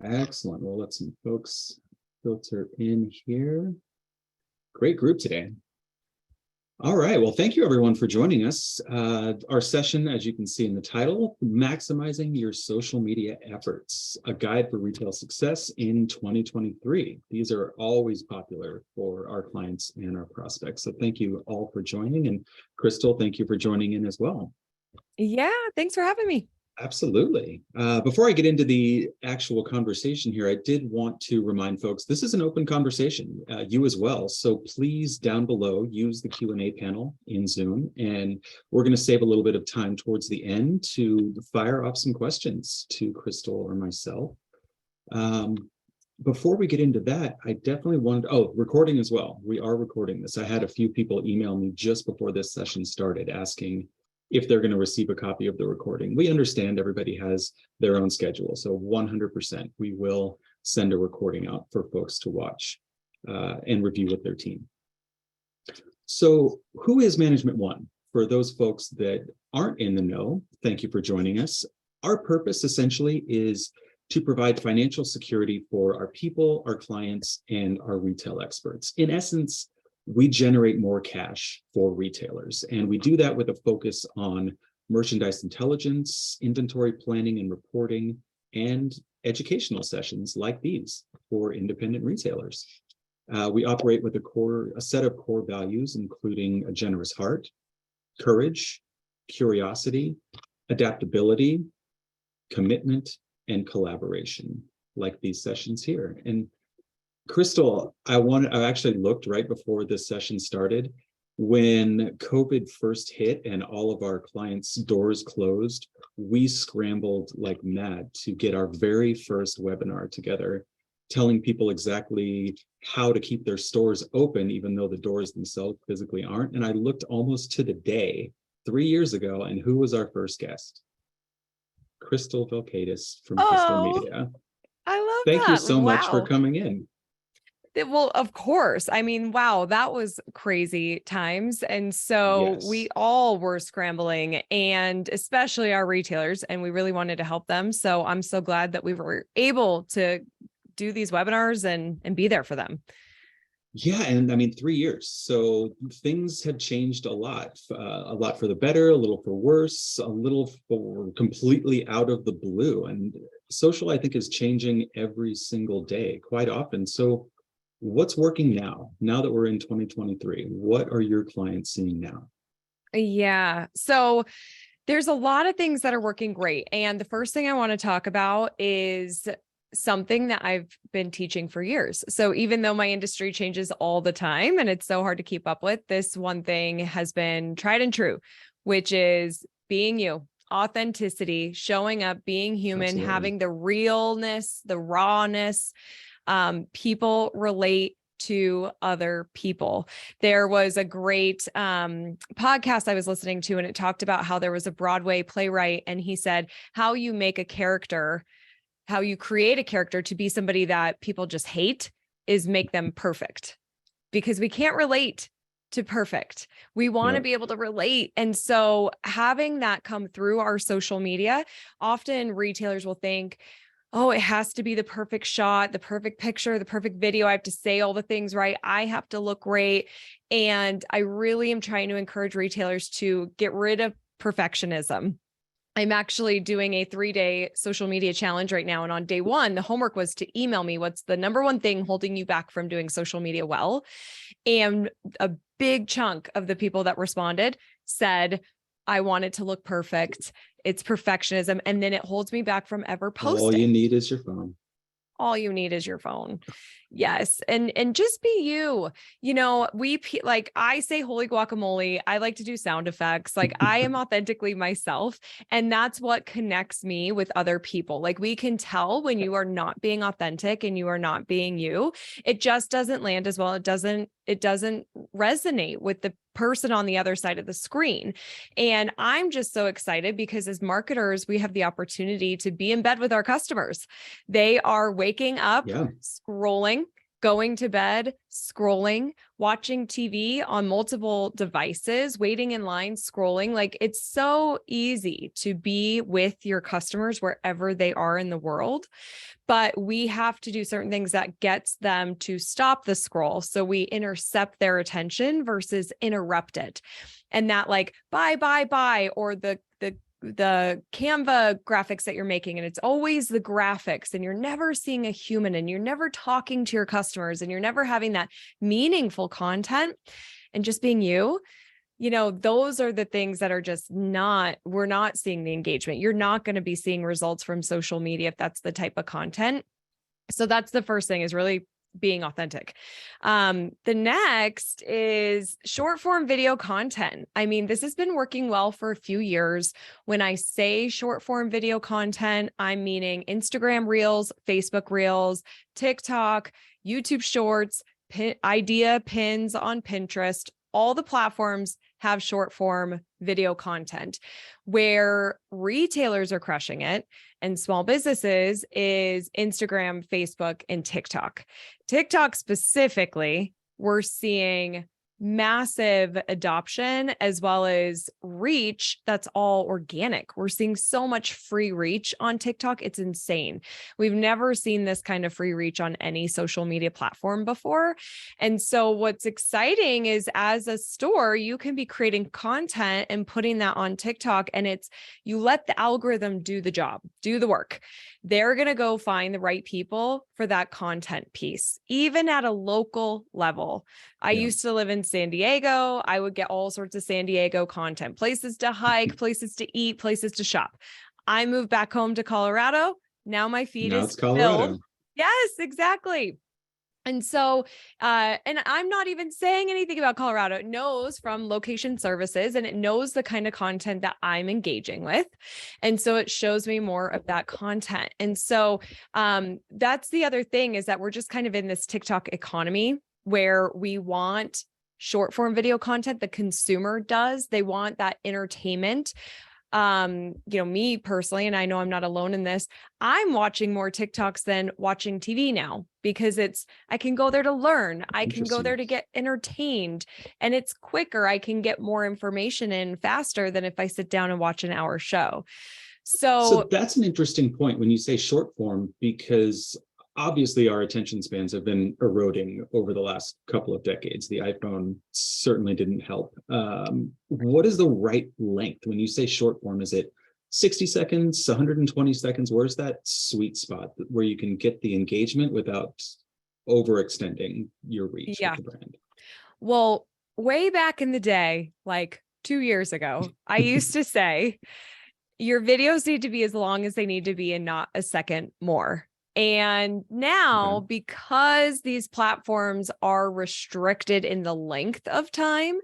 Excellent. We'll let some folks filter in here. Great group today. All right. Well, thank you everyone for joining us. Our session, as you can see in the title, Maximizing Your Social Media Efforts, a guide for retail success in 2023. These are always popular for our clients and our prospects. So thank you all for joining. And Crystal, thank you for joining in as well. Yeah, thanks for having me. Absolutely. Before I get into the actual conversation here, I did want to remind folks, this is an open conversation, you as well. So please, down below, use the Q&A panel in Zoom, and we're going to save a little bit of time towards the end to fire off some questions to Crystal or myself. Before we get into that, I definitely wanted, recording as well. We are recording this. I had a few people email me just before this session started asking if they're going to receive a copy of the recording. We understand everybody has their own schedule, so 100% we will send a recording out for folks to watch and review with their team. So who is Management One? For those folks that aren't in the know, thank you for joining us. Our purpose essentially is to provide financial security for our people, our clients, and our retail experts. In essence, we generate more cash for retailers, and we do that with a focus on merchandise intelligence, inventory planning and reporting, and educational sessions like these for independent retailers. We operate with a set of core values, including a generous heart, courage, curiosity, adaptability, commitment, and collaboration, like these sessions here. And Crystal, I actually looked right before this session started. When COVID first hit and all of our clients' doors closed, we scrambled like mad to get our very first webinar together, telling people exactly how to keep their stores open, even though the doors themselves physically aren't. And I looked almost to the day 3 years ago, and who was our first guest? Crystal Vilkaitis from Crystal Media. I love Thank that. you so much for coming in. Well, of course. I mean, wow, that was crazy times. And so Yes. we all were scrambling, and especially our retailers, and we really wanted to help them. So I'm so glad that we were able to do these webinars and be there for them. Yeah, and I mean, 3 years. So things have changed a lot for the better, a little for worse, a little for completely out of the blue. And social, I think, is changing every single day, quite often. So what's working now that we're in 2023? What are your clients seeing now? Yeah. So there's a lot of things that are working great. And the first thing I want to talk about is something that I've been teaching for years. So even though my industry changes all the time and it's so hard to keep up with, this one thing has been tried and true, which is being you. Authenticity, showing up, being human, Absolutely. Having the realness, the rawness. People relate to other people. There was a great podcast I was listening to, and it talked about how there was a Broadway playwright, and he said, how you make a character, how you create a character to be somebody that people just hate is make them perfect, because we can't relate to perfect. We want to be able to relate. And so having that come through our social media, often retailers will think, oh, it has to be the perfect shot, the perfect picture, the perfect video. I have to say all the things right. I have to look great. And I really am trying to encourage retailers to get rid of perfectionism. I'm actually doing a 3-day social media challenge right now. And on day 1, the homework was to email me what's the number one thing holding you back from doing social media well. And a big chunk of the people that responded said, I want it to look perfect. It's perfectionism. And then it holds me back from ever posting. All you need is your phone. All you need is your phone. Yes. And just be you. You know, like I say, holy guacamole. I like to do sound effects. Like I am authentically myself. And that's what connects me with other people. Like we can tell when you are not being authentic and you are not being you. It just doesn't land as well. It doesn't resonate with the person on the other side of the screen. And I'm just so excited because as marketers, we have the opportunity to be in bed with our customers. They are waking up, scrolling, going to bed, scrolling, watching TV on multiple devices, waiting in line, scrolling. Like, it's so easy to be with your customers wherever they are in the world, but we have to do certain things that gets them to stop the scroll. So we intercept their attention versus interrupt it. And that, like, buy, or the Canva graphics that you're making, and it's always the graphics, and you're never seeing a human, and you're never talking to your customers, and you're never having that meaningful content and just being you, those are the things that are just we're not seeing the engagement. You're not going to be seeing results from social media if that's the type of content. So that's the first thing, is really being authentic. The next is short form video content. I mean, this has been working well for a few years. When I say short form video content, I'm meaning Instagram Reels, Facebook Reels, TikTok, YouTube Shorts, idea pins on Pinterest. All the platforms have short form video content. Where retailers are crushing it and small businesses is Instagram, Facebook, and TikTok. TikTok specifically, we're seeing massive adoption as well as reach. That's all organic. We're seeing so much free reach on TikTok. It's insane. We've never seen this kind of free reach on any social media platform before. And so what's exciting is, as a store, you can be creating content and putting that on TikTok, and you let the algorithm do the job, do the work. They're going to go find the right people for that content piece, even at a local level. I used to live in San Diego. I would get all sorts of San Diego content, places to hike, places to eat, places to shop. I moved back home to Colorado. Now my feed is filled. Yes, exactly. And so, and I'm not even saying anything about Colorado. It knows from location services, and it knows the kind of content that I'm engaging with. And so it shows me more of that content. And so that's the other thing, is that we're just kind of in this TikTok economy where we want short form video content. The consumer does. They want that entertainment. Me personally, and I know I'm not alone in this, I'm watching more TikToks than watching TV now, because I can go there to learn. I can go there to get entertained, and it's quicker. I can get more information in faster than if I sit down and watch an hour show. So that's an interesting point when you say short form, because obviously our attention spans have been eroding over the last couple of decades. The iPhone certainly didn't help. What is the right length? When you say short form, is it 60 seconds, 120 seconds? Where's that sweet spot where you can get the engagement without overextending your reach with the brand? Well, way back in the day, like 2 years ago, I used to say your videos need to be as long as they need to be and not a second more. And now, because these platforms are restricted in the length of time,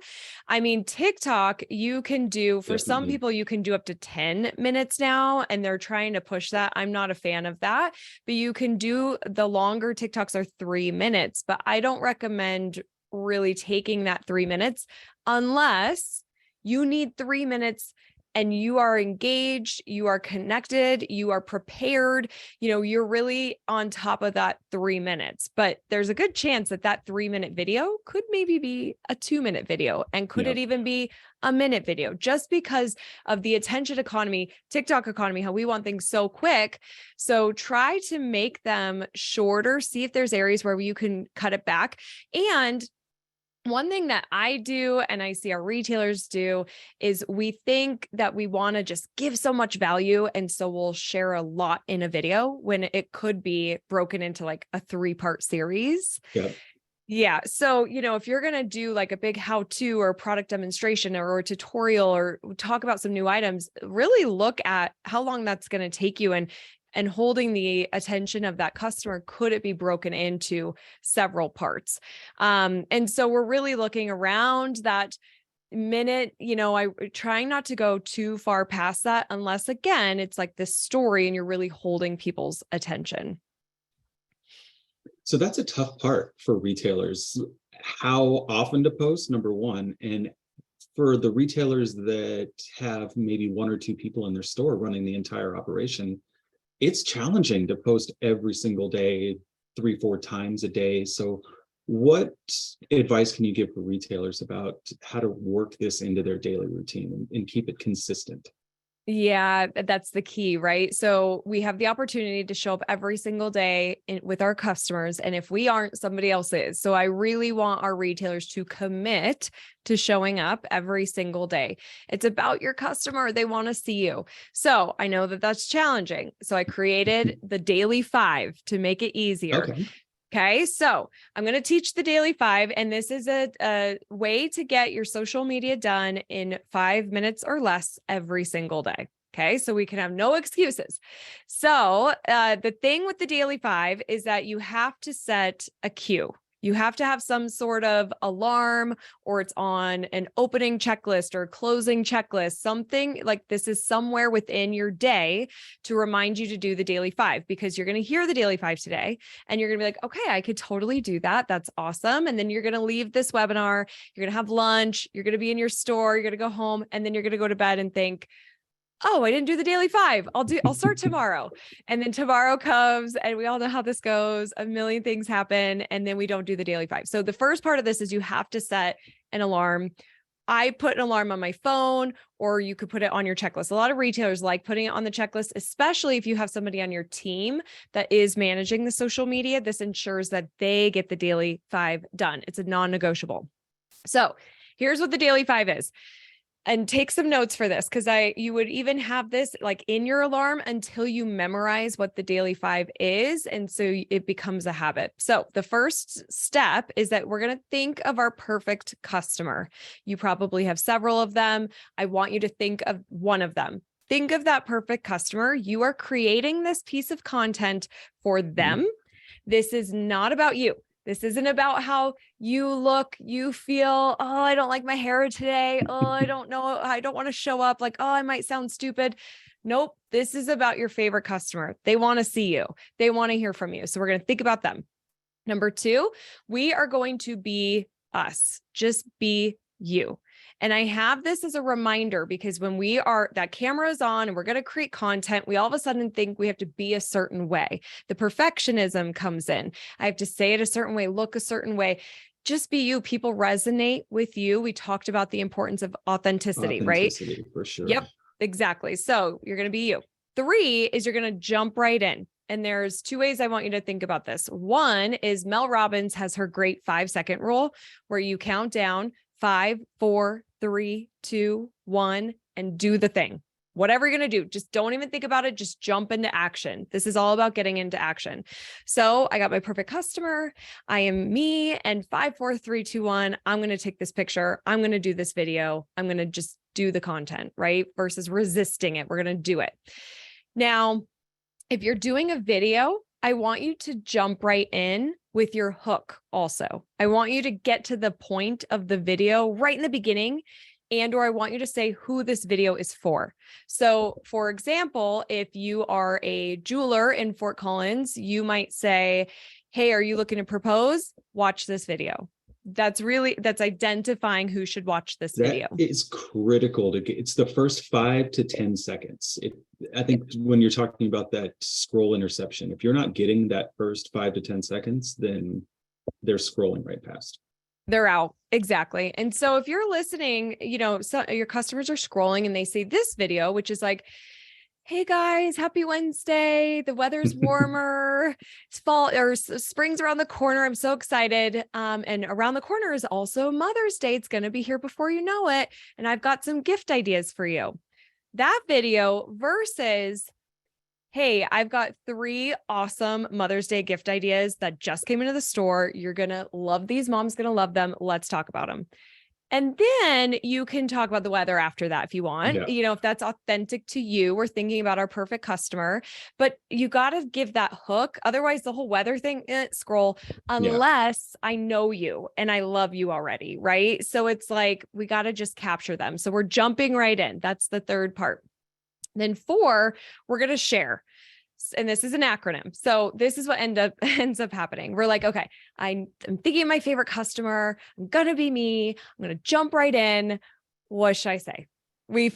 I mean, TikTok, you can do, for some people, you can do up to 10 minutes now, and they're trying to push that. I'm not a fan of that, but you can do, the longer TikToks are 3 minutes, but I don't recommend really taking that 3 minutes unless you need 3 minutes and you are engaged, you are connected, you are prepared, you're really on top of that 3 minutes. But there's a good chance that that 3-minute video could maybe be a 2-minute video. And could it even be a minute video? Just because of the attention economy, TikTok economy, how we want things so quick. So try to make them shorter, see if there's areas where you can cut it back. And one thing that I do, and I see our retailers do, is we think that we want to just give so much value. And so we'll share a lot in a video when it could be broken into like a 3-part series. Yeah. So, if you're going to do like a big how-to or product demonstration or a tutorial or talk about some new items, really look at how long that's going to take you, and holding the attention of that customer. Could it be broken into several parts? And so we're really looking around that minute, trying not to go too far past that, unless, again, it's like this story and you're really holding people's attention. So that's a tough part for retailers. How often to post, number one, and for the retailers that have maybe 1 or 2 people in their store running the entire operation, it's challenging to post every single day 3-4 times a day. So what advice can you give for retailers about how to work this into their daily routine and keep it consistent? Yeah, that's the key, right? So we have the opportunity to show up every single day with our customers. And if we aren't, somebody else is. So I really want our retailers to commit to showing up every single day. It's about your customer. They want to see you. So I know that that's challenging. So I created the daily 5 to make it easier. Okay. Okay, so I'm going to teach the daily 5, and this is a way to get your social media done in 5 minutes or less every single day. Okay, so we can have no excuses. So the thing with the daily 5 is that you have to set a cue. You have to have some sort of alarm, or it's on an opening checklist or closing checklist, something like this is somewhere within your day to remind you to do the daily 5, because you're going to hear the daily 5 today and you're going to be like, okay, I could totally do that. That's awesome. And then you're going to leave this webinar, you're going to have lunch, you're going to be in your store, you're going to go home, and then you're going to go to bed and think, oh, I didn't do the daily 5. I'll start tomorrow. And then tomorrow comes and we all know how this goes. A million things happen. And then we don't do the daily 5. So the first part of this is you have to set an alarm. I put an alarm on my phone, or you could put it on your checklist. A lot of retailers like putting it on the checklist, especially if you have somebody on your team that is managing the social media. This ensures that they get the daily 5 done. It's a non-negotiable. So here's what the daily 5 is. And take some notes for this, because you would even have this like in your alarm until you memorize what the daily 5 is. And so it becomes a habit. So the first step is that we're going to think of our perfect customer. You probably have several of them. I want you to think of one of them. Think of that perfect customer. You are creating this piece of content for them. This is not about you. This isn't about how you look, you feel, oh, I don't like my hair today. Oh, I don't know. I don't want to show up like, oh, I might sound stupid. Nope. This is about your favorite customer. They want to see you. They want to hear from you. So we're going to think about them. Number 2, we are going to be us. Just be you. And I have this as a reminder, because when that camera is on and we're going to create content, we all of a sudden think we have to be a certain way. The perfectionism comes in. I have to say it a certain way, look a certain way. Just be you. People resonate with you. We talked about the importance of authenticity, right? Authenticity, for sure. Yep, exactly. So you're going to be you. 3 is you're going to jump right in. And there's 2 ways I want you to think about this. One is Mel Robbins has her great 5-second rule, where you count down 5, 4, 3, 2, 1, and do the thing. Whatever you're going to do, just don't even think about it. Just jump into action. This is all about getting into action. So I got my perfect customer. I am me, and 5, 4, 3, 2, 1. I'm going to take this picture. I'm going to do this video. I'm going to just do the content, right? Versus resisting it. We're going to do it. Now, if you're doing a video, I want you to jump right in with your hook also. I want you to get to the point of the video right in the beginning, or I want you to say who this video is for. So for example, if you are a jeweler in Fort Collins, you might say, hey, are you looking to propose? Watch this video. That's identifying who should watch this video. It's critical to get. It's the first 5 to 10 seconds. I think when you're talking about that scroll interception, if you're not getting that first 5 to 10 seconds, then they're scrolling right past. They're out. Exactly. And so if you're listening, so your customers are scrolling and they see this video, which is like, hey guys, happy Wednesday. The weather's warmer. It's fall, or spring's around the corner. I'm so excited. And around the corner is also Mother's Day. It's going to be here before you know it. And I've got some gift ideas for you. That video versus, hey, I've got 3 awesome Mother's Day gift ideas that just came into the store. You're going to love these. Mom's going to love them. Let's talk about them. And then you can talk about the weather after that if you want, if that's authentic to you. We're thinking about our perfect customer, but you got to give that hook. Otherwise, the whole weather thing, scroll, unless I know you and I love you already, right? So it's like, we got to just capture them. So we're jumping right in. That's the 3rd part. Then 4, we're going to share. And this is an acronym. So this is what ends up happening. We're like, okay, I'm thinking of my favorite customer. I'm going to be me. I'm going to jump right in. What should I say?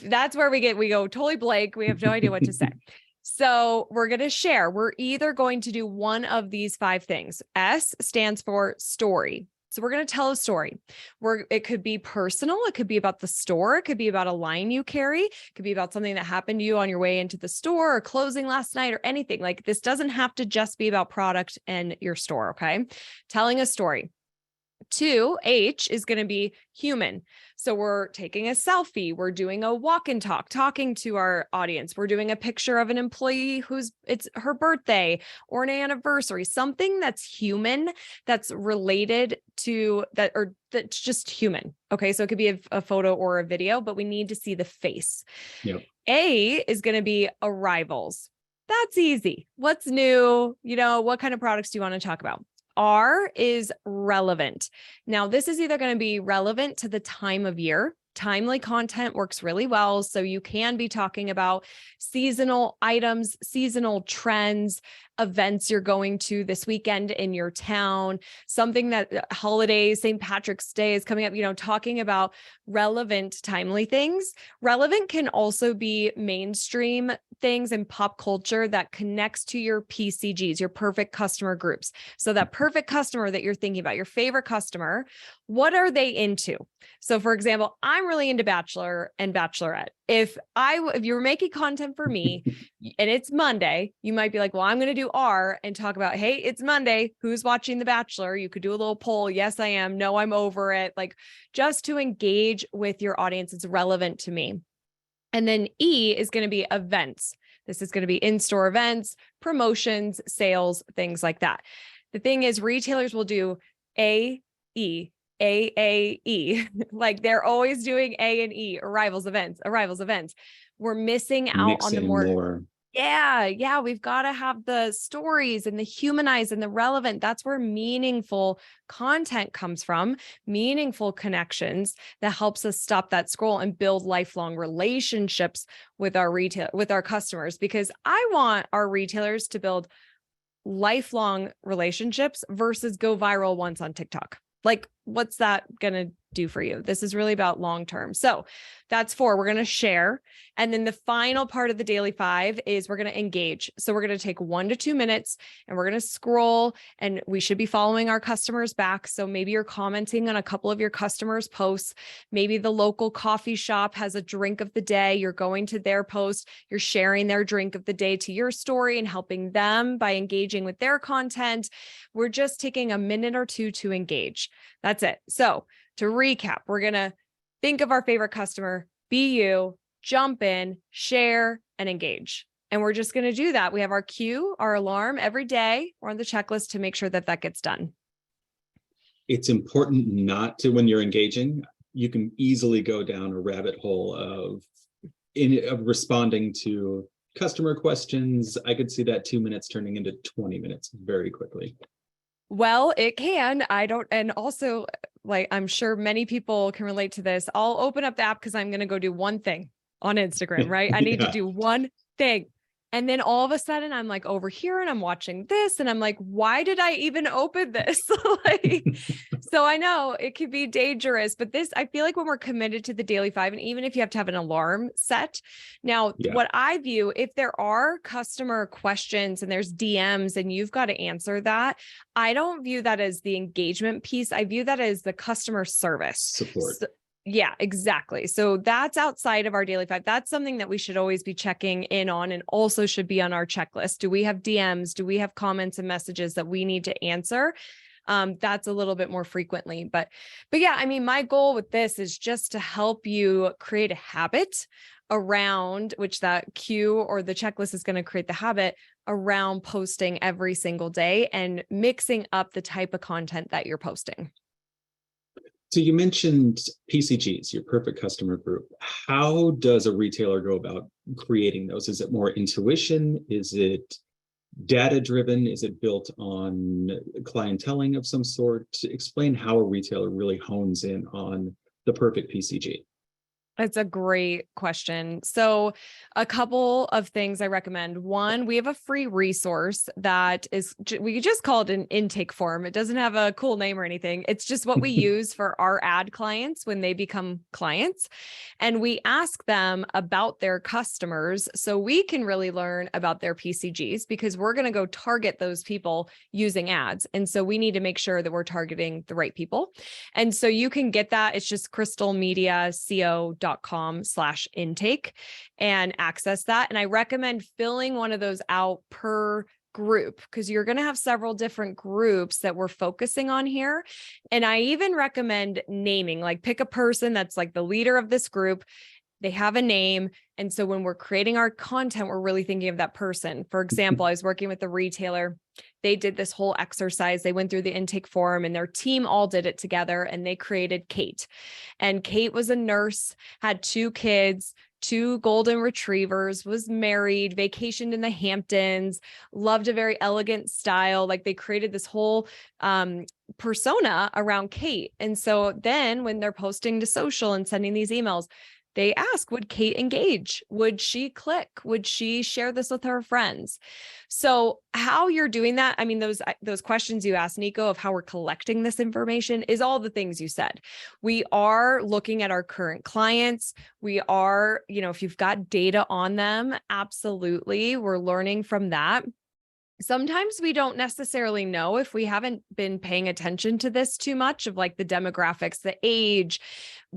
That's where we go totally blank. We have no idea what to say. So we're going to share. We're either going to do one of these 5 things. S stands for story. So we're going to tell a story. It could be personal. It could be about the store. It could be about a line you carry. It could be about something that happened to you on your way into the store or closing last night or anything. Like, this doesn't have to just be about product and your store. Okay. Telling a story. 2, H, is going to be human. So we're taking a selfie. We're doing a walk and talk, talking to our audience. We're doing a picture of an employee it's her birthday or an anniversary, something that's human, that's related to that, or that's just human. Okay. So it could be a photo or a video, but we need to see the face. Yep. A is going to be arrivals. That's easy. What's new? What kind of products do you want to talk about? R is relevant. Now, this is either going to be relevant to the time of year. Timely content works really well. So you can be talking about seasonal items, seasonal trends, events you're going to this weekend in your town, something that holidays, St. Patrick's Day is coming up, talking about relevant, timely things. Relevant can also be mainstream things in pop culture that connects to your PCGs, your perfect customer groups. So that perfect customer that you're thinking about, your favorite customer, what are they into? So for example, I'm really into Bachelor and Bachelorette. If you were making content for me and it's Monday, you might be like, well, I'm going to do R and talk about, hey, it's Monday. Who's watching The Bachelor? You could do a little poll. Yes, I am. No, I'm over it. Like, just to engage with your audience. It's relevant to me. And then E is going to be events. This is going to be in-store events, promotions, sales, things like that. The thing is, retailers will do A, E, A, E. Like, they're always doing A and E, arrivals, events. We're missing out on the more. Yeah. We've got to have the stories and the humanized and the relevant. That's where meaningful content comes from, meaningful connections that helps us stop that scroll and build lifelong relationships with our customers, because I want our retailers to build lifelong relationships versus go viral once on TikTok. Like, what's that going to do for you? This is really about long-term. So that's 4. We're going to share. And then the final part of the daily 5 is we're going to engage. So we're going to take 1 to 2 minutes and we're going to scroll, and we should be following our customers back. So maybe you're commenting on a couple of your customers' posts. Maybe the local coffee shop has a drink of the day. You're going to their post, you're sharing their drink of the day to your story and helping them by engaging with their content. We're just taking a minute or 2 to engage. That's it. So to recap, we're going to think of our favorite customer, be you, jump in, share, and engage. And we're just going to do that. We have our cue, our alarm every day. We're on the checklist to make sure that gets done. It's important not to, when you're engaging, you can easily go down a rabbit hole of responding to customer questions. I could see that 2 minutes turning into 20 minutes very quickly. Well, it can. And also, like, I'm sure many people can relate to this. I'll open up the app because I'm going to go do one thing on Instagram, right? I need to do one thing. And then all of a sudden I'm like over here and I'm watching this and I'm like, why did I even open this? So I know it could be dangerous, but I feel like when we're committed to the daily 5, and even if you have to have an alarm set. Now, what I view, if there are customer questions and there's DMs and you've got to answer that, I don't view that as the engagement piece. I view that as the customer service support. Yeah, exactly. So that's outside of our daily 5. That's something that we should always be checking in on and also should be on our checklist. Do we have DMs? Do we have comments and messages that we need to answer? That's a little bit more frequently, but yeah, I mean, my goal with this is just to help you create a habit around which that cue or the checklist is going to create the habit around posting every single day and mixing up the type of content that you're posting. So you mentioned PCGs, your perfect customer group. How does a retailer go about creating those? Is it more intuition? Is it data-driven? Is it built on clienteling of some sort? Explain how a retailer really hones in on the perfect PCG. It's a great question. So a couple of things I recommend. One, we have a free resource that is, we just call it an intake form. It doesn't have a cool name or anything. It's just what we use for our ad clients when they become clients. And we ask them about their customers so we can really learn about their PCGs, because we're going to go target those people using ads. And so we need to make sure that we're targeting the right people. And so you can get that. It's just crystalmediaco.com/intake and access that. And I recommend filling one of those out per group, because you're going to have several different groups that we're focusing on here. And I even recommend naming, like pick a person that's like the leader of this group. They have a name. And so when we're creating our content, we're really thinking of that person. For example, I was working with a retailer. They did this whole exercise. They went through the intake form and their team all did it together, and they created Kate. And Kate was a nurse, had 2 kids, 2 golden retrievers, was married, vacationed in the Hamptons, loved a very elegant style. Like they created this whole persona around Kate. And so then when they're posting to social and sending these emails, they ask, would Kate engage? Would she click? Would she share this with her friends? So how you're doing that, I mean, those questions you asked, Nico, of how we're collecting this information is all the things you said. We are looking at our current clients. We are, if you've got data on them, absolutely. We're learning from that. Sometimes we don't necessarily know, if we haven't been paying attention to this too much, of like the demographics, the age,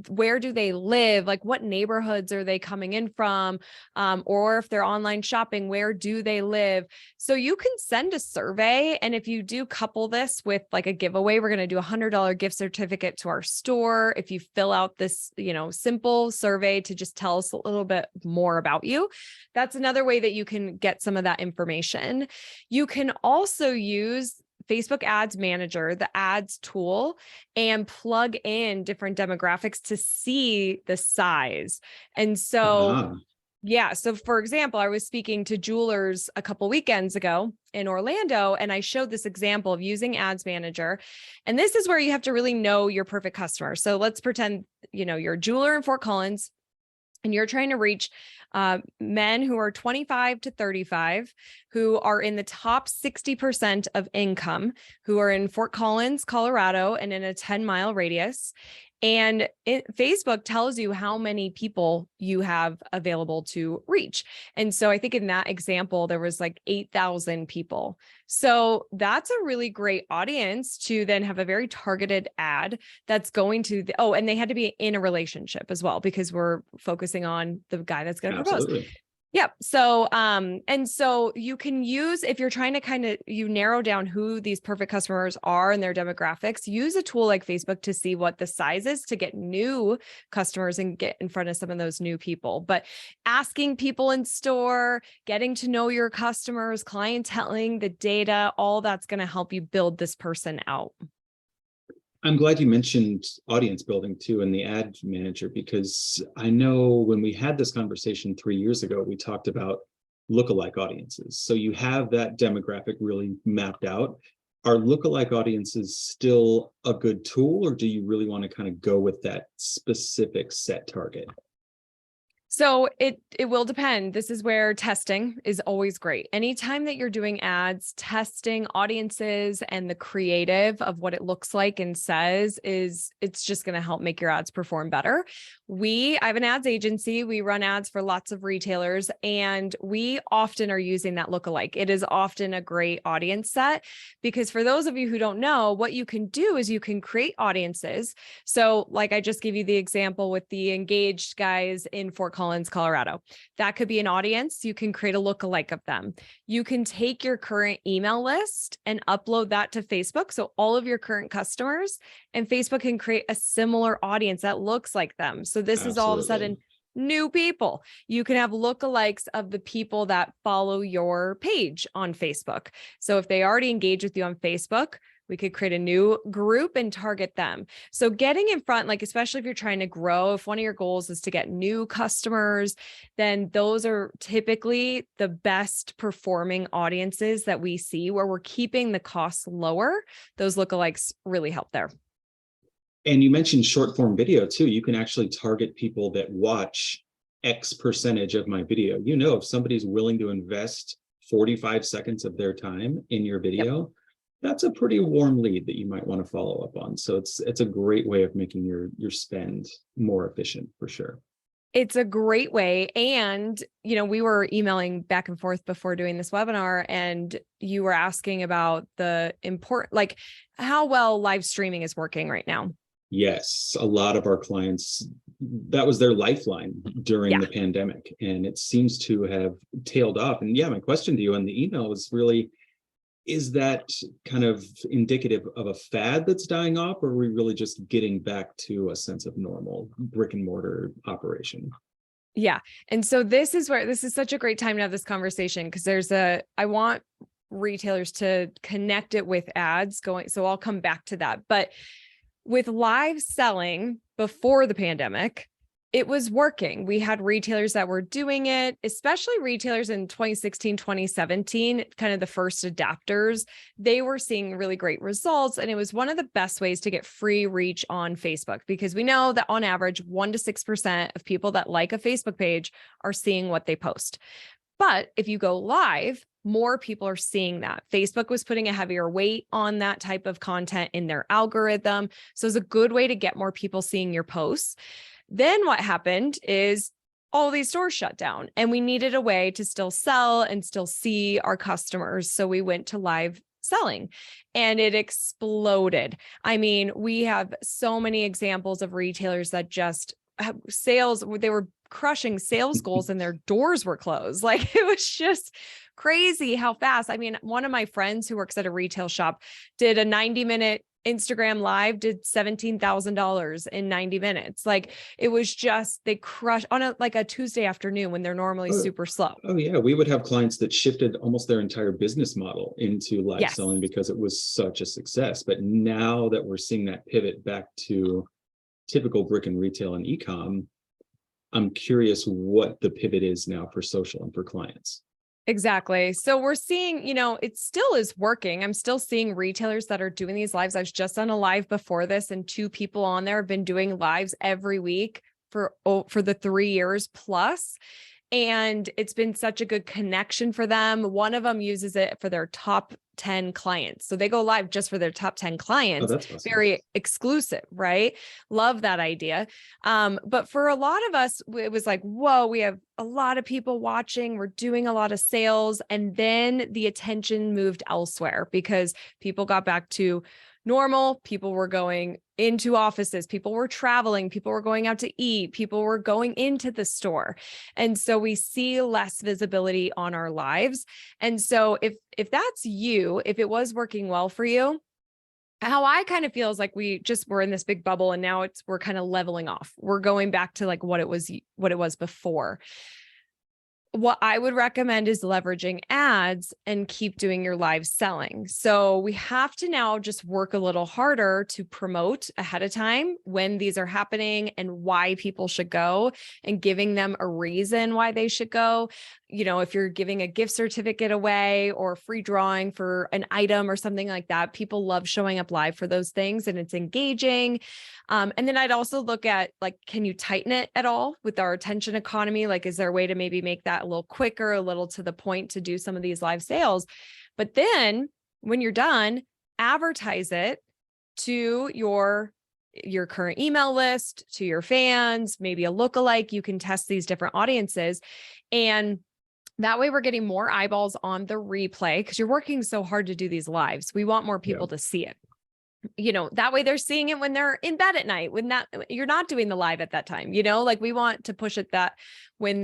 where do they live, like what neighborhoods are they coming in from, or if they're online shopping, where do they live? So you can send a survey, and if you do couple this with like a giveaway, we're going to do $100 gift certificate to our store if you fill out this simple survey to just tell us a little bit more about you. That's another way that you can get some of that information. You can also use Facebook Ads Manager, the ads tool, and plug in different demographics to see the size. And so, yeah. So for example, I was speaking to jewelers a couple weekends ago in Orlando, and I showed this example of using Ads Manager. And this is where you have to really know your perfect customer. So let's pretend, you're a jeweler in Fort Collins, and you're trying to reach men who are 25 to 35, who are in the top 60% of income, who are in Fort Collins, Colorado, and in a 10-mile radius. And Facebook tells you how many people you have available to reach. And so I think in that example, there was like 8,000 people. So that's a really great audience to then have a very targeted ad that's going to, and they had to be in a relationship as well, because we're focusing on the guy that's going to propose. Yep. So, and so you can use, if you're trying to you narrow down who these perfect customers are and their demographics, use a tool like Facebook to see what the size is to get new customers and get in front of some of those new people. But asking people in store, getting to know your customers, clienteling, the data, all that's going to help you build this person out. I'm glad you mentioned audience building too in the ad manager, because I know when we had this conversation 3 years ago, we talked about lookalike audiences. So you have that demographic really mapped out. Are lookalike audiences still a good tool, or do you really want to kind of go with that specific set target? So it will depend. This is where testing is always great. Anytime that you're doing ads, testing audiences and the creative of what it looks like and says it's just going to help make your ads perform better. I have an ads agency. We run ads for lots of retailers, and we often are using that lookalike. It is often a great audience set, because for those of you who don't know, what you can do is you can create audiences. So like I just gave you the example with the engaged guys in Fort Collins, Colorado. That could be an audience. You can create a lookalike of them. You can take your current email list and upload that to Facebook. So all of your current customers, and Facebook can create a similar audience that looks like them. So this is all of a sudden new people. You can have lookalikes of the people that follow your page on Facebook. So if they already engage with you on Facebook, we could create a new group and target them. So getting in front, like, especially if you're trying to grow, if one of your goals is to get new customers, then those are typically the best performing audiences that we see, where we're keeping the costs lower. Those lookalikes really help there. And you mentioned short form video too. You can actually target people that watch X percentage of my video. If somebody's willing to invest 45 seconds of their time in your video, that's a pretty warm lead that you might want to follow up on. So it's a great way of making your spend more efficient for sure. It's a great way. And, we were emailing back and forth before doing this webinar, and you were asking about the like how well live streaming is working right now. Yes, a lot of our clients, that was their lifeline during the pandemic, and it seems to have tailed off. And my question to you on the email was really, is that kind of indicative of a fad that's dying off, or are we really just getting back to a sense of normal brick and mortar operation? Yeah. And so this is such a great time to have this conversation, because I want retailers to connect it with ads going. So I'll come back to that. But with live selling before the pandemic, it was working. We had retailers that were doing it, especially retailers in 2016, 2017, kind of the first adapters. They were seeing really great results. And it was one of the best ways to get free reach on Facebook, because we know that on average, 1% to 6% of people that like a Facebook page are seeing what they post. But if you go live, more people are seeing that. Facebook was putting a heavier weight on that type of content in their algorithm. So it's a good way to get more people seeing your posts. Then what happened is all these stores shut down, and we needed a way to still sell and still see our customers. So we went to live selling, and it exploded. I mean, we have so many examples of retailers that just have sales, they were crushing sales goals and their doors were closed. Like, it was just crazy how fast. I mean, one of my friends who works at a retail shop did a 90-minute Instagram live, did $17,000 in 90 minutes. Like, it was just, they crushed on a Tuesday afternoon when they're normally super slow. Oh yeah. We would have clients that shifted almost their entire business model into live selling because it was such a success. But now that we're seeing that pivot back to typical brick and retail and e-com, I'm curious what the pivot is now for social and for clients. Exactly. So we're seeing, it still is working. I'm still seeing retailers that are doing these lives. I was just on a live before this, and 2 people on there have been doing lives every week for the 3 years plus. And it's been such a good connection for them. One of them uses it for their top 10 clients. So they go live just for their top 10 clients. Oh, that's awesome. Very exclusive, right? Love that idea. But for a lot of us, it was like, whoa, we have a lot of people watching. We're doing a lot of sales. And then the attention moved elsewhere because people got back to normal. People were going into offices, people were traveling, people were going out to eat, people were going into the store. And so we see less visibility on our lives. And so if that's you, if it was working well for you, how I kind of feel is like we're in this big bubble, and now we're kind of leveling off. We're going back to like what it was before. What I would recommend is leveraging ads and keep doing your live selling. So we have to now just work a little harder to promote ahead of time when these are happening and why people should go, and giving them a reason why they should go. If you're giving a gift certificate away or a free drawing for an item or something like that, people love showing up live for those things, and it's engaging. And then I'd also look at, like, can you tighten it at all with our attention economy? Like, is there a way to maybe make that a little quicker, a little to the point to do some of these live sales? But then when you're done, advertise it to your current email list, to your fans, maybe a lookalike. You can test these different audiences. And that way we're getting more eyeballs on the replay, because you're working so hard to do these lives. We want more people to see it. That way they're seeing it when they're in bed at night, when you're not doing the live at that time, like we want to push it that when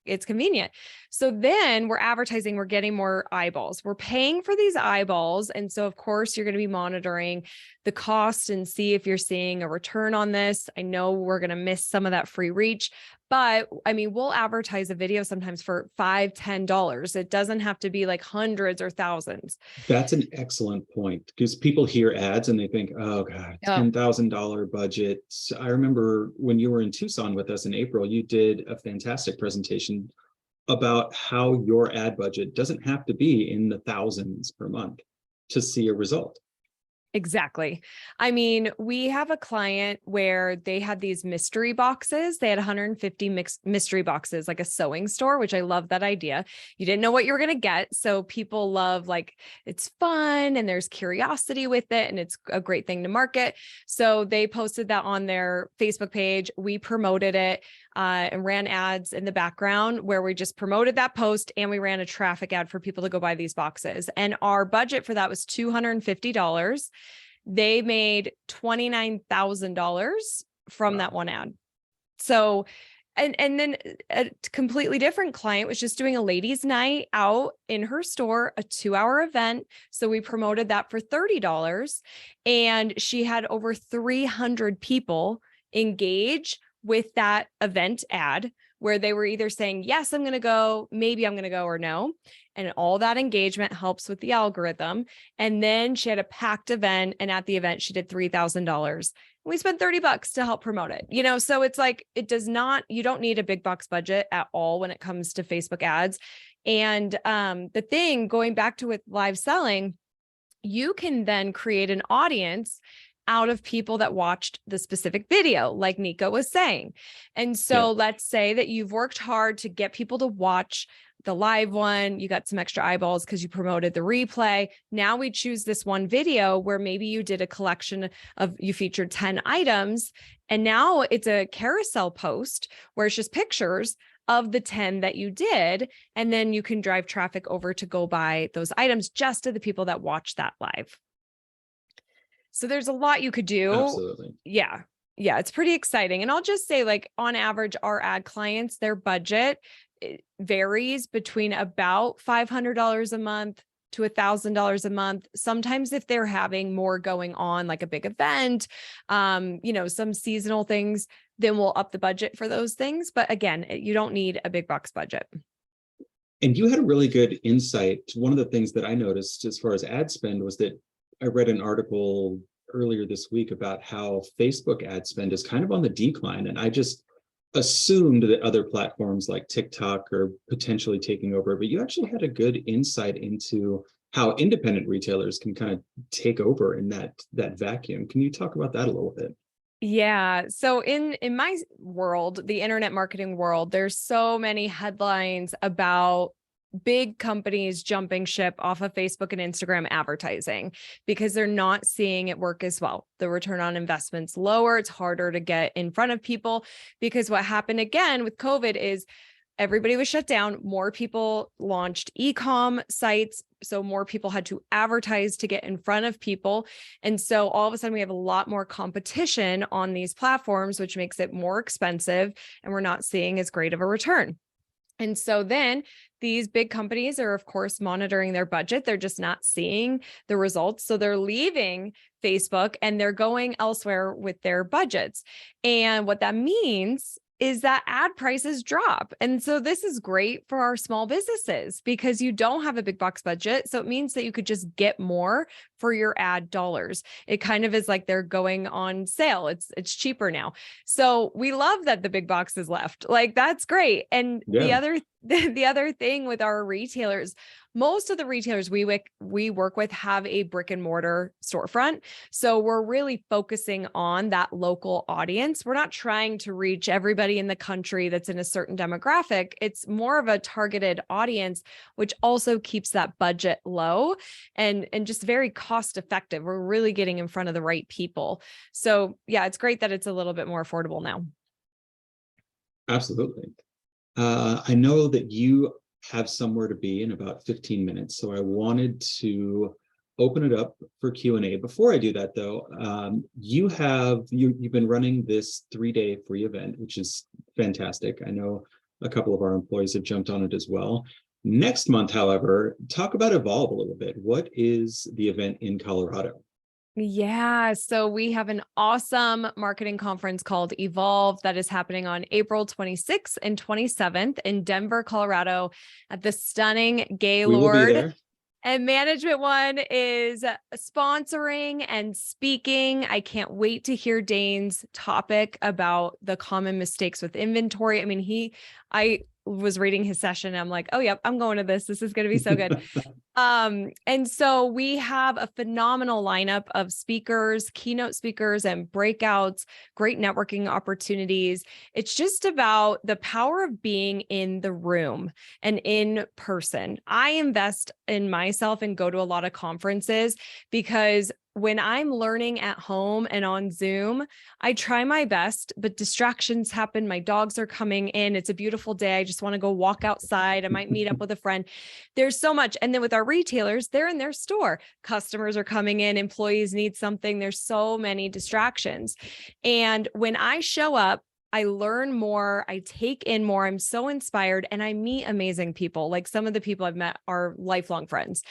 it's convenient. So then we're advertising, we're getting more eyeballs, we're paying for these eyeballs. And so of course you're going to be monitoring the cost and see if you're seeing a return on this. I know we're going to miss some of that free reach, but I mean, we'll advertise a video sometimes for $5, $10. It doesn't have to be like hundreds or thousands. That's an excellent point, because people hear ads and they think, oh God, $10,000 budget. I remember when you were in Tucson with us in April, you did a fantastic presentation about how your ad budget doesn't have to be in the thousands per month to see a result. Exactly. I mean, we have a client where they had these mystery boxes. They had 150 mystery boxes, like a sewing store, which I love that idea. You didn't know what you were going to get. So people love, like, it's fun and there's curiosity with it and it's a great thing to market. So they posted that on their Facebook page. We promoted it and ran ads in the background where we just promoted that post, and we ran a traffic ad for people to go buy these boxes. And our budget for that was $250. They made $29,000 from that one ad. So, and then a completely different client was just doing a ladies' night out in her store, a 2-hour event. So we promoted that for $30, and she had over 300 people engage with that event ad, where they were either saying, yes, I'm going to go, maybe I'm going to go, or no. And all that engagement helps with the algorithm. And then she had a packed event, and at the event, she did $3,000. We spent $30 to help promote it, so it's like, you don't need a big box budget at all when it comes to Facebook ads. And the thing, going back to with live selling, you can then create an audience out of people that watched the specific video, like Nico was saying. And so let's say that you've worked hard to get people to watch the live one, you got some extra eyeballs because you promoted the replay. Now we choose this one video where maybe you did a collection of, you featured 10 items, and now it's a carousel post where it's just pictures of the 10 that you did. And then you can drive traffic over to go buy those items just to the people that watched that live. So there's a lot you could do. Absolutely. Yeah. Yeah. It's pretty exciting. And I'll just say, like, on average, our ad clients, their budget varies between about $500 a month to $1,000 a month. Sometimes if they're having more going on, like a big event, some seasonal things, then we'll up the budget for those things. But again, you don't need a big box budget. And you had a really good insight. One of the things that I noticed as far as ad spend was that I read an article earlier this week about how Facebook ad spend is kind of on the decline. And I just assumed that other platforms like TikTok are potentially taking over, but you actually had a good insight into how independent retailers can kind of take over in that vacuum. Can you talk about that a little bit? Yeah. So in my world, the internet marketing world, there's so many headlines about big companies jumping ship off of Facebook and Instagram advertising because they're not seeing it work as well. The return on investment's lower. It's harder to get in front of people because what happened again with COVID is everybody was shut down. More people launched e-com sites. So more people had to advertise to get in front of people. And so all of a sudden we have a lot more competition on these platforms, which makes it more expensive, and we're not seeing as great of a return. And so then these big companies are, of course, monitoring their budget. They're just not seeing the results. So they're leaving Facebook and they're going elsewhere with their budgets. And what that means is that ad prices drop. And so this is great for our small businesses because you don't have a big box budget. So it means that you could just get more for your ad dollars. It kind of is like they're going on sale. It's cheaper now. So we love that the big box is left. Like, that's great. And the other thing with our retailers, most of the retailers we work with have a brick and mortar storefront. So we're really focusing on that local audience. We're not trying to reach everybody in the country that's in a certain demographic. It's more of a targeted audience, which also keeps that budget low and just very cost effective. We're really getting in front of the right people. So yeah, it's great that it's a little bit more affordable now. Absolutely. I know that you have somewhere to be in about 15 minutes. So I wanted to open it up for Q&A. Before I do that though, you've been running this 3-day free event, which is fantastic. I know a couple of our employees have jumped on it as well. Next month, however, talk about Evolve a little bit. What is the event in Colorado? Yeah. So we have an awesome marketing conference called Evolve that is happening on April 26th and 27th in Denver, Colorado at the stunning Gaylord. And Management One is sponsoring and speaking. I can't wait to hear Dane's topic about the common mistakes with inventory. I mean, I was reading his session. I'm like, oh, yep, I'm going to this. This is going to be so good. And so we have a phenomenal lineup of speakers, keynote speakers, and breakouts, great networking opportunities. It's just about the power of being in the room and in person. I invest in myself and go to a lot of conferences because when I'm learning at home and on Zoom, I try my best, but distractions happen. My dogs are coming in. It's a beautiful day. I just want to go walk outside. I might meet up with a friend. There's so much. And then with our retailers, they're in their store. Customers are coming in, employees need something. There's so many distractions. And when I show up, I learn more, I take in more, I'm so inspired, and I meet amazing people. Like some of the people I've met are lifelong friends.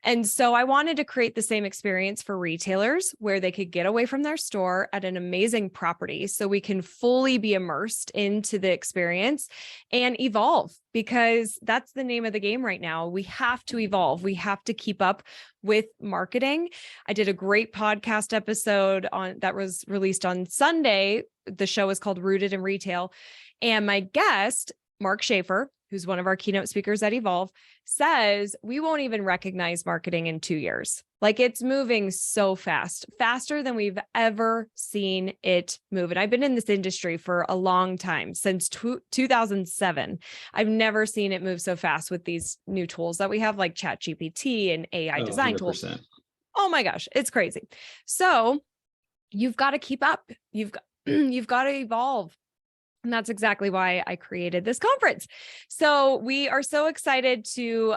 And so I wanted to create the same experience for retailers where they could get away from their store at an amazing property so we can fully be immersed into the experience and evolve, because that's the name of the game right now. We have to evolve. We have to keep up with marketing. I did a great podcast episode that was released on Sunday. The show is called Rooted in Retail. And my guest, Mark Schaefer, who's one of our keynote speakers at Evolve, says we won't even recognize marketing in 2 years. Like, it's moving so fast, faster than we've ever seen it move. And I've been in this industry for a long time, since 2007. I've never seen it move so fast with these new tools that we have, like ChatGPT and AI design 100%. tools. Oh my gosh, it's crazy. So you've got to keep up. You've got to evolve. And that's exactly why I created this conference. So we are so excited to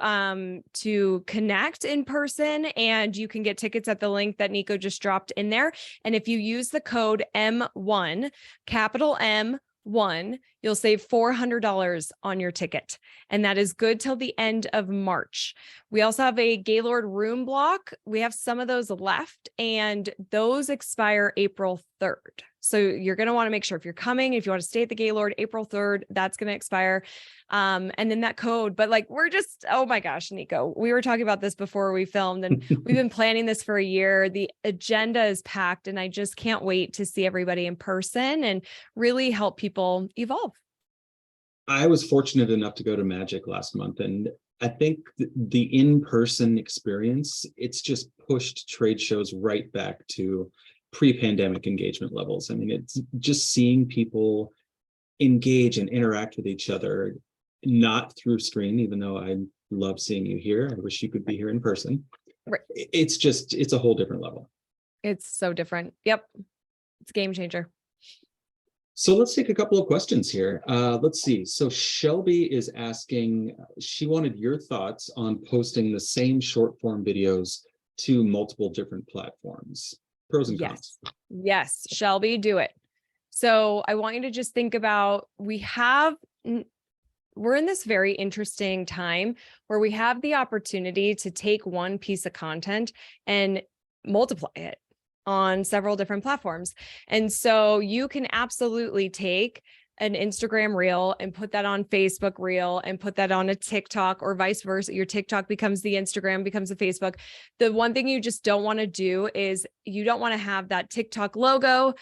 connect in person, and you can get tickets at the link that Nico just dropped in there. And if you use the code M1, capital M1, you'll save $400 on your ticket. And that is good till the end of March. We also have a Gaylord room block. We have some of those left, and those expire April 3rd. So you're going to want to make sure if you're coming, if you want to stay at the Gaylord, April 3rd, that's going to expire. And then that code, but like, we're just, oh my gosh, Nico, we were talking about this before we filmed, and we've been planning this for a year. The agenda is packed, and I just can't wait to see everybody in person and really help people evolve. I was fortunate enough to go to Magic last month, and I think the in-person experience, it's just pushed trade shows right back to pre-pandemic engagement levels. I mean, it's just seeing people engage and interact with each other, not through screen, even though I love seeing you here. I wish you could be here in person. Right. It's a whole different level. It's so different. Yep. It's a game changer. So let's take a couple of questions here. Let's see. So Shelby is asking, she wanted your thoughts on posting the same short form videos to multiple different platforms. Pros and cons. Yes, Shelby, do it. So I want you to just think about, we're in this very interesting time where we have the opportunity to take one piece of content and multiply it on several different platforms. And so you can absolutely take an Instagram reel and put that on Facebook reel and put that on a TikTok, or vice versa. Your TikTok becomes the Instagram, becomes the Facebook. The one thing you just don't want to do is you don't want to have that TikTok logo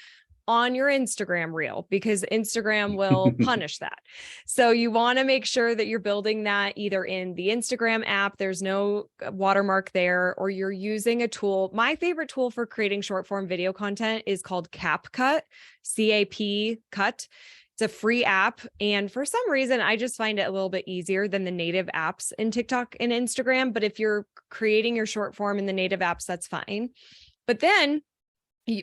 on your Instagram reel, because Instagram will punish that. So you want to make sure that you're building that either in the Instagram app, there's no watermark there, or you're using a tool. My favorite tool for creating short form video content is called CapCut, C-A-P cut. It's a free app. And for some reason, I just find it a little bit easier than the native apps in TikTok and Instagram. But if you're creating your short form in the native apps, that's fine. But then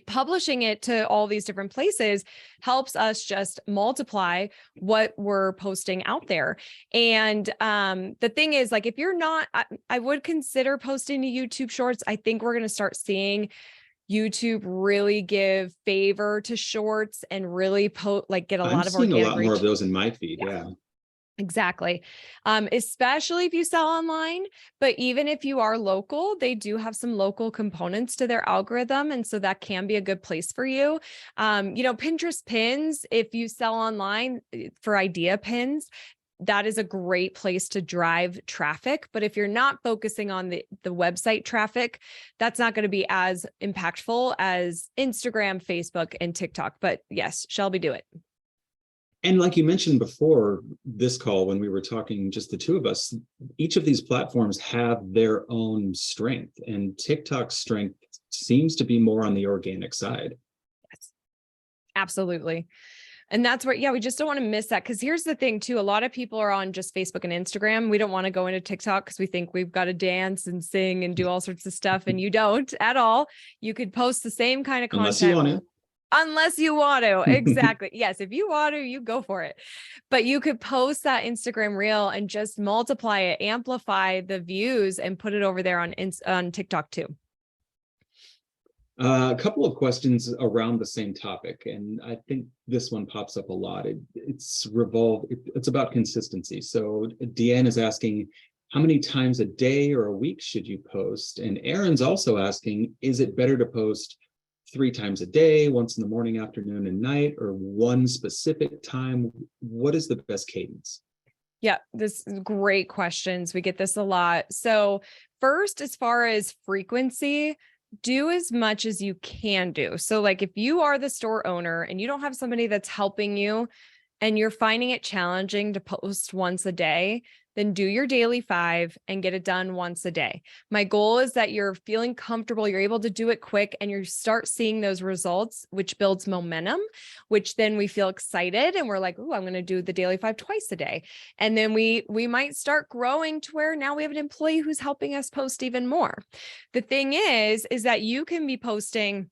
publishing it to all these different places helps us just multiply what we're posting out there. And the thing is, like, if you're not, I would consider posting to YouTube Shorts. I think we're going to start seeing YouTube really give favor to shorts and really get a lot of organic reach. I'm seeing a lot more of those in my feed. Yeah. Exactly. Especially if you sell online, but even if you are local, they do have some local components to their algorithm. And so that can be a good place for you. Pinterest pins, if you sell online for idea pins, that is a great place to drive traffic. But if you're not focusing on the website traffic, that's not going to be as impactful as Instagram, Facebook, and TikTok. But yes, Shelby, do it. And like you mentioned before this call, when we were talking, just the two of us, each of these platforms have their own strength, and TikTok's strength seems to be more on the organic side. Yes, absolutely. And that's where, yeah, we just don't want to miss that. Because here's the thing too, a lot of people are on just Facebook and Instagram. We don't want to go into TikTok because we think we've got to dance and sing and do all sorts of stuff. And you don't at all. You could post the same kind of content. Unless you want to. Unless you want to. Exactly. Yes. If you want to, you go for it. But you could post that Instagram reel and just multiply it, amplify the views, and put it over there on TikTok too. A couple of questions around the same topic, and I think this one pops up a lot. It's about consistency. So Deanne is asking, how many times a day or a week should you post? And Aaron's also asking, is it better to post 3 times a day, once in the morning, afternoon, and night, or one specific time? What is the best cadence? Yeah, this is great questions. We get this a lot. So first, as far as frequency, do as much as you can do. So like if you are the store owner and you don't have somebody that's helping you and you're finding it challenging to post once a day, then do your daily 5 and get it done once a day. My goal is that you're feeling comfortable, you're able to do it quick, and you start seeing those results, which builds momentum, which then we feel excited and we're like, oh, I'm going to do the daily 5 twice a day. And then we might start growing to where now we have an employee who's helping us post even more. The thing is that you can be posting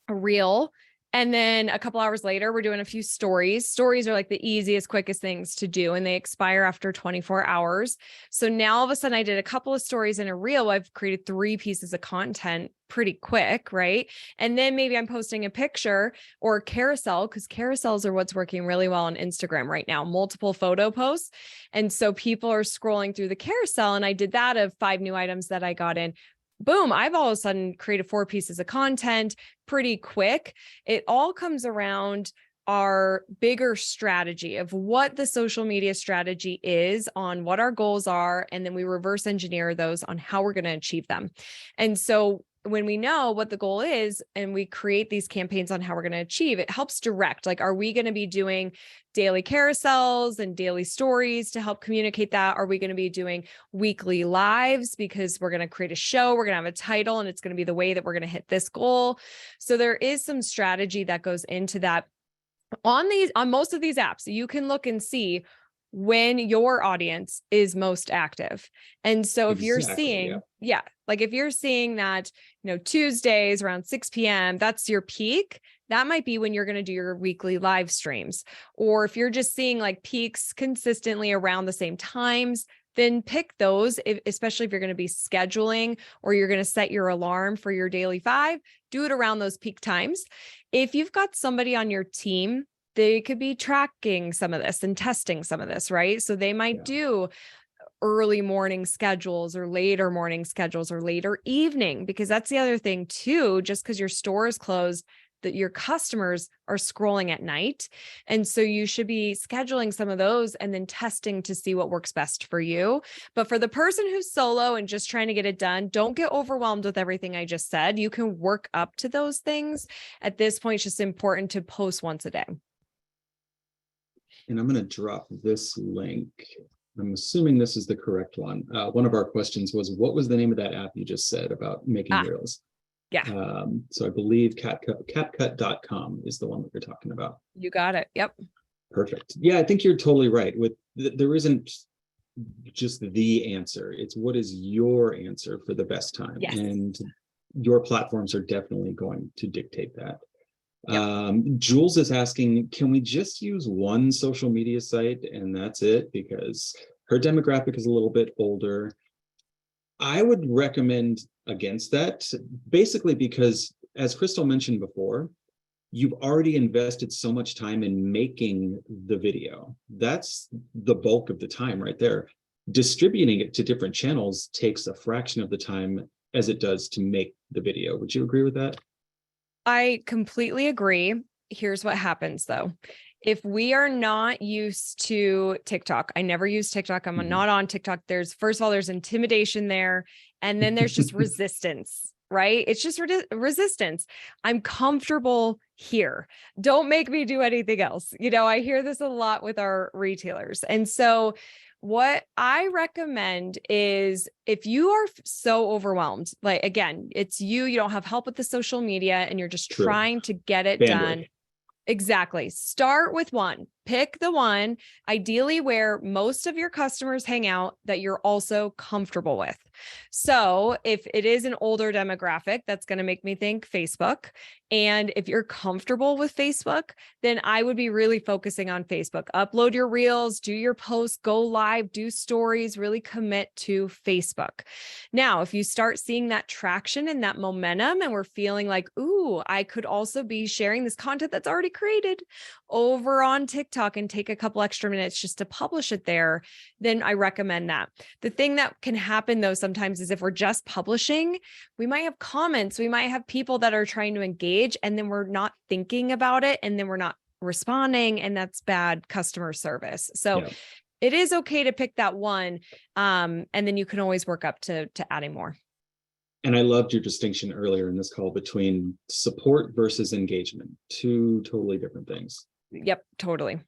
a reel, and then a couple hours later, we're doing a few stories. Stories are like the easiest, quickest things to do, and they expire after 24 hours. So now all of a sudden I did a couple of stories in a reel. I've created 3 pieces of content pretty quick, right? And then maybe I'm posting a picture or a carousel, because carousels are what's working really well on Instagram right now, multiple photo posts. And so people are scrolling through the carousel, and I did that of 5 new items that I got in. Boom, I've all of a sudden created 4 pieces of content pretty quick. It all comes around our bigger strategy of what the social media strategy is, on what our goals are, and then we reverse engineer those on how we're going to achieve them. And so when we know what the goal is and we create these campaigns on how we're going to achieve, it helps direct, like, are we going to be doing daily carousels and daily stories to help communicate that? Are we going to be doing weekly lives because we're going to create a show, we're going to have a title, and it's going to be the way that we're going to hit this goal? So there is some strategy that goes into that. On most of these apps, you can look and see when your audience is most active. And so if you're seeing, like if you're seeing that, Tuesdays around 6 p.m., that's your peak, that might be when you're going to do your weekly live streams. Or if you're just seeing like peaks consistently around the same times, then pick those, especially if you're going to be scheduling or you're going to set your alarm for your daily 5, do it around those peak times. If you've got somebody on your team, they could be tracking some of this and testing some of this, right? So they might do early morning schedules or later morning schedules or later evening, because that's the other thing too. Just because your store is closed, that your customers are scrolling at night. And so you should be scheduling some of those and then testing to see what works best for you. But for the person who's solo and just trying to get it done, don't get overwhelmed with everything I just said. You can work up to those things. At this point, it's just important to post once a day. And I'm going to drop this link. I'm assuming this is the correct one. One of our questions was, what was the name of that app you just said about making reels? Yeah. So I believe CapCut.com is the one that you're talking about. You got it. Yep. Perfect. Yeah, I think you're totally right. There isn't just the answer. It's what is your answer for the best time. Yes. And your platforms are definitely going to dictate that. Yep. Jules is asking, can we just use one social media site and that's it? Because her demographic is a little bit older. I would recommend against that, basically because, as Crystal mentioned before, you've already invested so much time in making the video. That's the bulk of the time right there. Distributing it to different channels takes a fraction of the time as it does to make the video. Would you agree with that? I completely agree. Here's what happens though. If we are not used to TikTok, I never use TikTok. I'm not on TikTok. First of all, there's intimidation there. And then there's just resistance, right? It's just resistance. I'm comfortable here. Don't make me do anything else. I hear this a lot with our retailers. And so what I recommend is if you are so overwhelmed, like again, it's you don't have help with the social media and you're just True. trying to get it Bandwidth. done. Exactly. Start with one. Pick the one, ideally where most of your customers hang out that you're also comfortable with. So if it is an older demographic, that's going to make me think Facebook. And if you're comfortable with Facebook, then I would be really focusing on Facebook. Upload your reels, do your posts, go live, do stories, really commit to Facebook. Now, if you start seeing that traction and that momentum, and we're feeling like, ooh, I could also be sharing this content that's already created over on TikTok and take a couple extra minutes just to publish it there, then I recommend that. The thing that can happen though sometimes is if we're just publishing, we might have comments, we might have people that are trying to engage, and then we're not thinking about it, and then we're not responding, and that's bad customer service. So yeah, it is okay to pick that one, and then you can always work up to adding more. And I loved your distinction earlier in this call between support versus engagement, two totally different things. Yep, totally.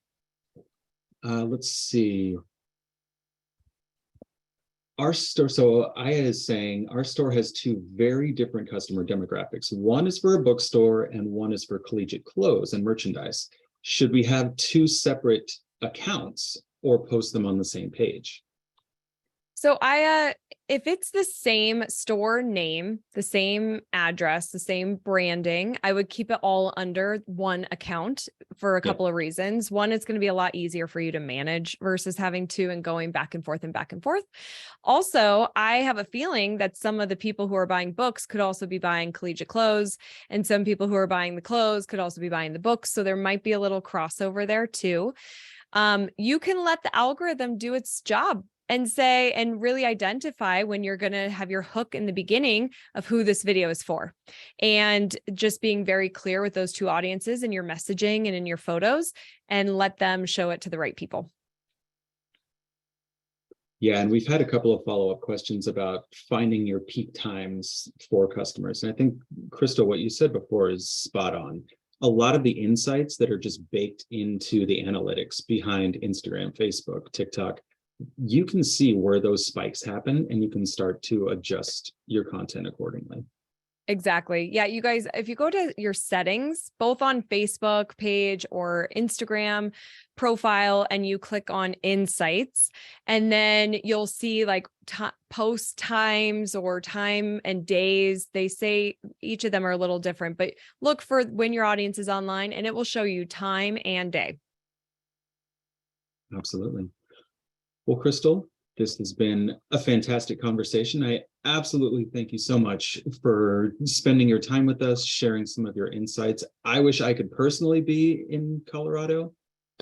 Let's see. Our store, so Aya is saying our store has two very different customer demographics. One is for a bookstore and one is for collegiate clothes and merchandise. Should we have two separate accounts or post them on the same page? So if it's the same store name, the same address, the same branding, I would keep it all under one account for a couple of reasons. One, it's going to be a lot easier for you to manage versus having two and going back and forth and back and forth. Also, I have a feeling that some of the people who are buying books could also be buying collegiate clothes, and some people who are buying the clothes could also be buying the books. So there might be a little crossover there too. You can let the algorithm do its job and really identify when you're going to have your hook in the beginning of who this video is for. And just being very clear with those two audiences in your messaging and in your photos, and let them show it to the right people. Yeah, and we've had a couple of follow-up questions about finding your peak times for customers. And I think, Crystal, what you said before is spot on. A lot of the insights that are just baked into the analytics behind Instagram, Facebook, TikTok, you can see where those spikes happen and you can start to adjust your content accordingly. Exactly. Yeah, you guys, if you go to your settings, both on Facebook page or Instagram profile, and you click on insights, and then you'll see like post times or time and days. They say each of them are a little different, but look for when your audience is online and it will show you time and day. Absolutely. Well, Crystal, this has been a fantastic conversation. I absolutely thank you so much for spending your time with us, sharing some of your insights. I wish I could personally be in Colorado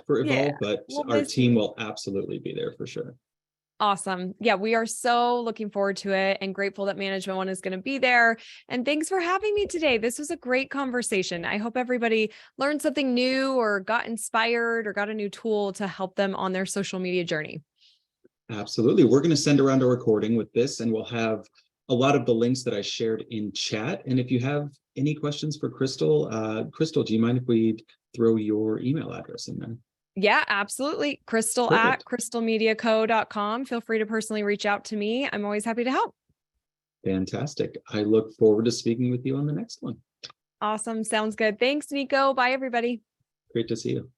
for Evolve, but our team will absolutely be there for sure. Awesome. Yeah, we are so looking forward to it and grateful that Management One is going to be there. And thanks for having me today. This was a great conversation. I hope everybody learned something new or got inspired or got a new tool to help them on their social media journey. Absolutely. We're going to send around a recording with this, and we'll have a lot of the links that I shared in chat. And if you have any questions for Crystal, Crystal, do you mind if we throw your email address in there? Yeah, absolutely. Crystal at crystalmediaco.com. Feel free to personally reach out to me. I'm always happy to help. Fantastic. I look forward to speaking with you on the next one. Awesome. Sounds good. Thanks, Nico. Bye, everybody. Great to see you.